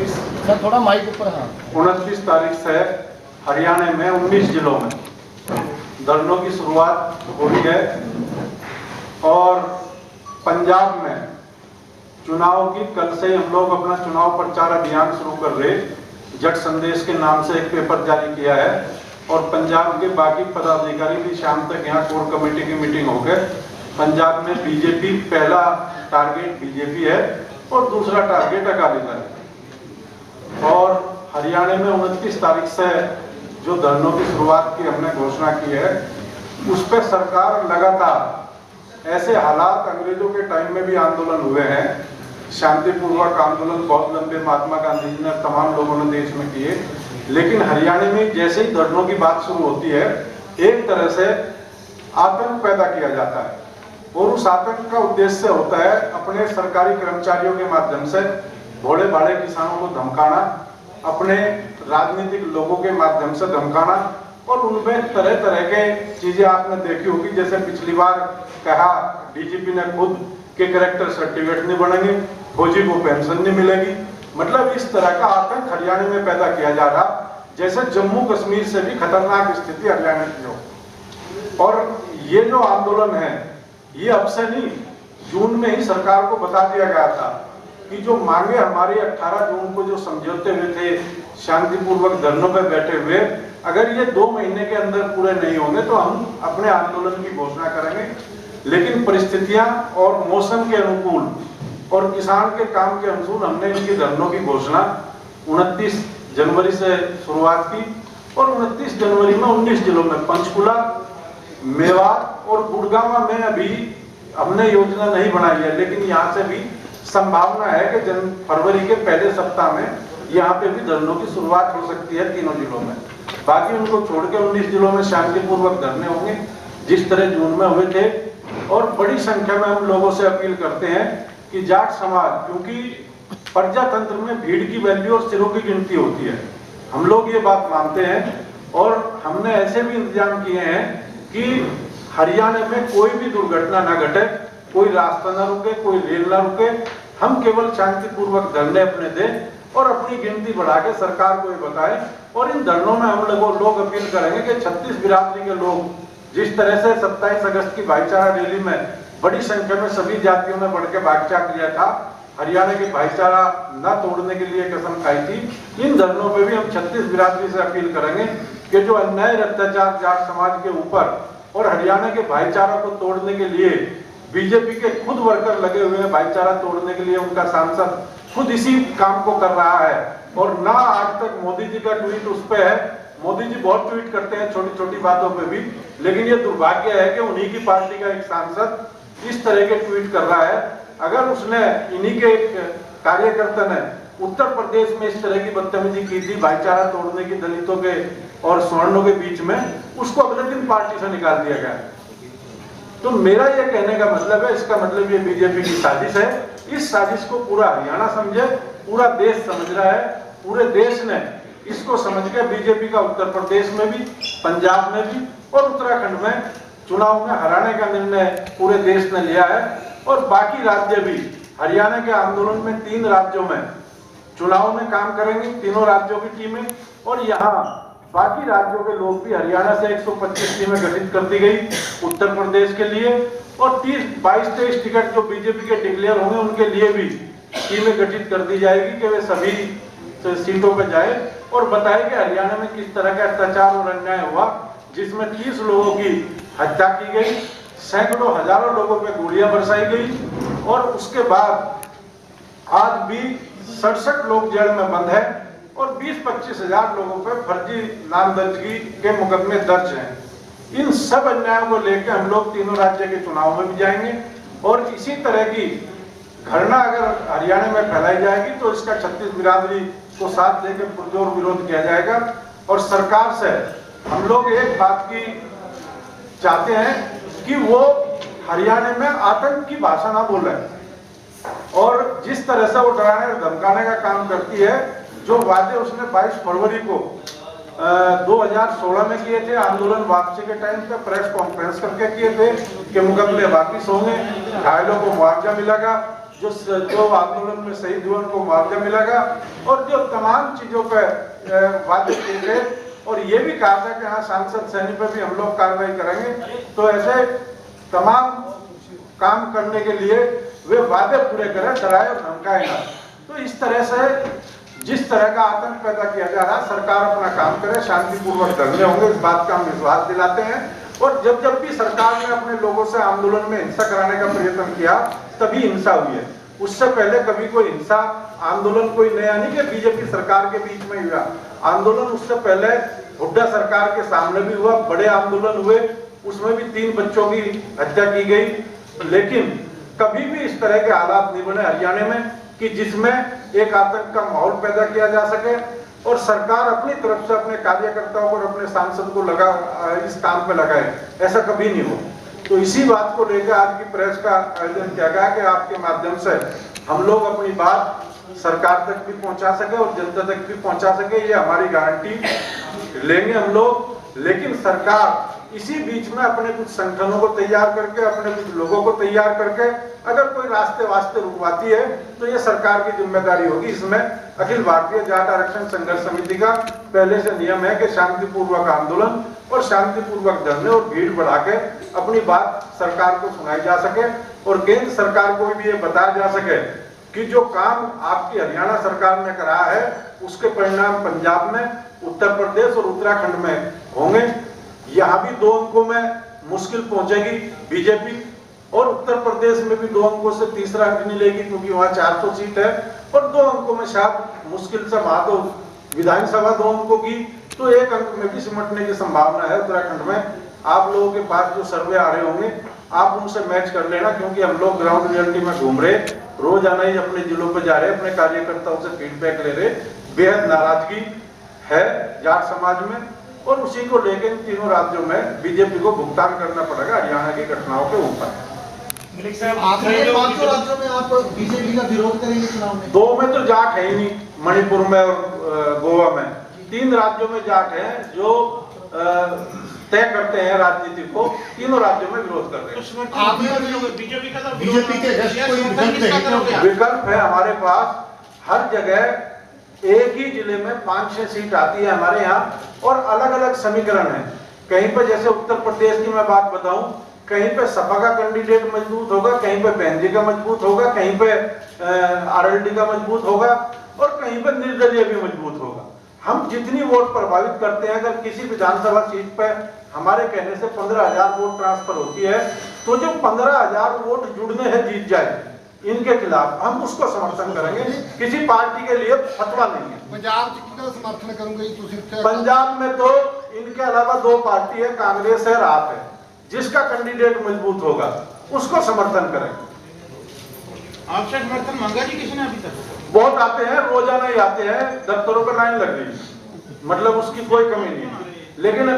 Sir थोड़ा mic ऊपर। हाँ, 29 तारीख से हरियाणा में 19 जिलों में धरनों की शुरुआत हुई है और पंजाब में चुनाव की कल से हम लोग अपना चुनाव प्रचार अभियान शुरू कर रहे। जट संदेश के नाम से एक पेपर जारी किया है और पंजाब के बाकी पदाधिकारी भी शाम तक यहाँ कोर कमेटी की मीटिंग हो गए। पंजाब में बीजेपी, पहला टारगेट बीजेपी है और दूसरा टारगेट अकाली दल है। और हरियाणा में 29 तारीख से जो धरनों की शुरुआत की हमने घोषणा की है, उस पर सरकार लगातार ऐसे हालात, अंग्रेजों के टाइम में भी आंदोलन हुए हैं, शांतिपूर्वक आंदोलन बहुत लंबे महात्मा गांधी जी ने, तमाम लोगों ने देश में किए, लेकिन हरियाणा में जैसे ही धरनों की बात शुरू होती है, एक तरह से आतंक पैदा किया जाता है और उस आतंक का उद्देश्य होता है अपने सरकारी कर्मचारियों के माध्यम से भोले भाले किसानों को धमकाना, अपने राजनीतिक लोगों के माध्यम से धमकाना और उनमें तरह तरह के चीजें आपने देखी होगी। जैसे पिछली बार कहा डीजीपी ने खुद के कैरेक्टर सर्टिफिकेट नहीं बनेंगे, फौजी को पेंशन नहीं मिलेगी। मतलब इस तरह का आतंक हरियाणा में पैदा किया जा रहा, जैसे जम्मू कश्मीर से भी खतरनाक स्थिति हरियाणा की हो। और ये जो आंदोलन है, ये अब से नहीं, जून में ही सरकार को बता दिया गया था कि जो मांगे हमारी 18 जून को जो समझौते हुए थे, शांतिपूर्वक धरनों पर बैठे हुए, अगर ये 2 महीने के अंदर पूरे नहीं होंगे तो हम अपने आंदोलन की घोषणा करेंगे। लेकिन परिस्थितियां और मौसम के अनुकूल और किसान के काम के अनुकूल हमने इनकी धरनों की घोषणा 29 जनवरी से शुरुआत की और 29 जनवरी में 19 जिलों में पंचकुला, मेवात और गुड़गांव में अभी हमने योजना नहीं बनाई है, लेकिन यहाँ से भी संभावना है कि फरवरी के पहले सप्ताह में यहाँ पे भी धरनों की शुरुआत हो सकती है तीनों जिलों में। बाकी उनको छोड़ के 19 जिलों में शांतिपूर्वक धरने होंगे जिस तरह जून में हुए थे। और बड़ी संख्या में हम लोगों से अपील करते हैं कि जाट समाज, क्योंकि प्रजातंत्र में भीड़ की वैल्यू और सिरों की गिनती होती है, हम लोग ये बात मानते हैं और हमने ऐसे भी इंतजाम किए हैं कि हरियाणा में कोई भी दुर्घटना ना घटे, कोई रास्ता ना रुके, कोई रेल ना रुके, हम केवल शांतिपूर्वक धरने अपने दें और अपनी गिनती बढ़ा के सरकार को ये बताएं। और इन धरनों में हम लोग अपील करेंगे कि 36 बिरादरी के लोग, जिस तरह से 27 अगस्त की भाईचारा रैली में बड़ी संख्या में सभी जातियों ने बढ़ के भाईचारा किया था, हरियाणा के भाईचारा न तोड़ने के लिए कसम खाई थी, इन धरनों पे भी हम 36 बिरादरी से अपील करेंगे कि जो अन्याय अत्याचार जाट समाज के ऊपर और हरियाणा के भाईचारा को तोड़ने के लिए बीजेपी के खुद वर्कर लगे हुए हैं, भाईचारा तोड़ने के लिए उनका सांसद खुद इसी काम को कर रहा है। और ना आज तक मोदी जी का ट्वीट उस पे है, मोदी जी बहुत ट्वीट करते हैं छोटी छोटी बातों पे भी, लेकिन ये दुर्भाग्य है कि उन्हीं की पार्टी का एक सांसद इस तरह के ट्वीट कर रहा है। अगर उसने, इन्हीं के कार्यकर्ता ने उत्तर प्रदेश में इस तरह की बदतमीजी की थी भाईचारा तोड़ने की, दलितों के और स्वर्णों के बीच में, उसको अगले दिन पार्टी से निकाल दिया गया। तो मेरा ये कहने का मतलब है, इसका मतलब ये बीजेपी की साजिश है। इस साजिश को पूरा हरियाणा समझे, पूरा देश समझ रहा है, पूरे देश ने इसको समझ के बीजेपी का उत्तर प्रदेश में भी, पंजाब में भी और उत्तराखंड में चुनाव में हराने का निर्णय पूरे देश ने लिया है। और बाकी राज्य भी हरियाणा के आंदोलन में 3 राज्यों में चुनाव में काम करेंगे, तीनों राज्यों की टीमें, और यहाँ बाकी राज्यों के लोग भी, हरियाणा से 125 टीमें गठित कर दी गई उत्तर प्रदेश के लिए, और 22-23 टिकट जो बीजेपी के डिक्लेयर होंगे उनके लिए भी टीमें गठित कर दी जाएगी कि वे सभी सीटों पर जाए और बताए कि हरियाणा में किस तरह का अत्याचार और अन्याय हुआ, जिसमें 30 लोगों की हत्या की गई, सैकड़ों हजारों लोगों पे गोलियां बरसाई गई और उसके बाद आज भी 67 लोग जेल में बंद है और 20-25 हजार लोगों पे फर्जी नामजदगी के मुकदमे दर्ज हैं। इन सब अन्यायों को लेकर हम लोग तीनों राज्य के चुनाव में भी जाएंगे और इसी तरह की घटना अगर हरियाणा में फैलाई जाएगी तो इसका 36 बिरादरी को साथ लेकर पुरजोर विरोध किया जाएगा। और सरकार से हम लोग एक बात की चाहते हैं कि वो हरियाणा में आतंक की भाषा ना बोले और जिस तरह से वो डराने और धमकाने का काम करती है, जो वादे उसने 22 फरवरी को 2016 में किए थे, आंदोलन वापसी के टाइम पे प्रेस कॉन्फ्रेंस करके किए थे कि मुकदमे वापिस होंगे, घायलों को मुआवजा मिलेगा, जो आंदोलन में शहीद हुए उनको मुआवजा मिलेगा, और जो तमाम चीजों पर वादे किए गए, और ये भी कहा था कि हाँ सांसद सैनी पर भी हम लोग कार्रवाई करेंगे। तो ऐसे तमाम काम करने के लिए वे वादे पूरे करें, डराए और धमकाए ना। तो इस तरह से जिस तरह का आतंक पैदा किया जा रहा है, सरकार अपना काम करे, शांतिपूर्वक धरने होंगे, इस बात का हम विश्वास दिलाते हैं। और जब जब भी सरकार ने अपने लोगों से आंदोलन में हिंसा कराने का प्रयत्न किया तभी हिंसा हुई है। उससे पहले कभी कोई हिंसा आंदोलन कोई नया नहीं कि बीजेपी सरकार के बीच में हुआ। आंदोलन उससे पहले हुड्डा सरकार के सामने भी हुआ, बड़े आंदोलन हुए, उसमें भी 3 बच्चों की हत्या की गई। लेकिन कभी भी इस तरह के हालात नहीं बने हरियाणा में कि जिसमें एक आतंक का माहौल पैदा किया जा सके, और सरकार अपनी तरफ से अपने कार्यकर्ताओं और अपने सांसद को इस काम पे लगाए, ऐसा कभी नहीं हो। तो इसी बात को लेकर आज की प्रेस का आयोजन किया गया कि आपके माध्यम से हम लोग अपनी बात सरकार तक भी पहुंचा सके और जनता तक भी पहुंचा सके, ये हमारी गारंटी लेंगे हम लोग। लेकिन सरकार इसी बीच में अपने कुछ संगठनों को तैयार करके, अपने कुछ लोगों को तैयार करके अगर कोई रास्ते वास्ते रुकवाती है तो ये सरकार की जिम्मेदारी होगी। इसमें अखिल भारतीय जाट आरक्षण संघर्ष समिति का पहले से नियम है कि शांतिपूर्वक आंदोलन और शांतिपूर्वक धरने और भीड़ बढ़ा के अपनी बात सरकार को सुनाई जा सके, और केंद्र सरकार को भी ये बताया जा सके कि जो काम आपकी हरियाणा सरकार ने करा है उसके परिणाम पंजाब में, उत्तर प्रदेश और उत्तराखंड में होंगे। यहाँ भी 2 अंकों में मुश्किल पहुंचेगी बीजेपी, और उत्तर प्रदेश में भी 2 अंकों से तीसरा अंक नहीं लेगी क्योंकि वहाँ 400 सीट है, और 2 अंकों में शायद मुश्किल से वहां तो विधानसभा 2 अंकों की, तो 1 अंक में भी सिमटने की संभावना है उत्तराखंड में। आप लोगों के पास जो सर्वे आ रहे होंगे आप उनसे मैच कर लेना, क्योंकि हम लोग ग्राउंड रियलिटी में घूम रहे, रोजाना ही अपने जिलों पर जा रहे, अपने कार्यकर्ताओं से फीडबैक ले रहे। बेहद नाराजगी है जाट समाज में, और उसी को लेकर इन तीनों राज्यों में बीजेपी को भुगतान करना पड़ेगा हरियाणा की घटनाओं के ऊपर। आखिरी 5 राज्यों में आप बीजेपी का विरोध करेंगे चुनाव में? 2 में तो जाट है ही नहीं, मणिपुर में और गोवा में। 3 राज्यों में जाट है जो तय करते हैं राजनीति को, तीनों राज्यों में विरोध कर रहे हैं। बीजेपी के विकल्प है हमारे पास, हर जगह एक ही जिले में 5-6 सीट आती है हमारे यहाँ, और अलग अलग समीकरण है। कहीं पे जैसे उत्तर प्रदेश की मैं बात बताऊं, कहीं पे सपा का कैंडिडेट मजबूत होगा, कहीं पे बहनजी का मजबूत होगा, कहीं पे आरएलडी का मजबूत होगा, और कहीं पे निर्दलीय भी मजबूत होगा। हम जितनी वोट प्रभावित करते हैं, अगर किसी विधानसभा सीट पे हमारे कहने से 15,000 वोट ट्रांसफर होती है, तो जो 15,000 वोट जुड़ने हैं जीत जाए इनके खिलाफ, हम उसको समर्थन करेंगे। किसी पार्टी के लिए फतवा नहीं है। समर्थन करूंगा पंजाब में तो इनके अलावा 2 पार्टी है, कांग्रेस है और आप है। जिसका कैंडिडेट मजबूत होगा उसको समर्थन करेंगे। आपसे समर्थन मांगा जी किसी ने अभी तक? बहुत आते हैं, रोजाना ही आते हैं, दफ्तरों पर लाइन लग गई, मतलब उसकी कोई कमी नहीं है। लेकिन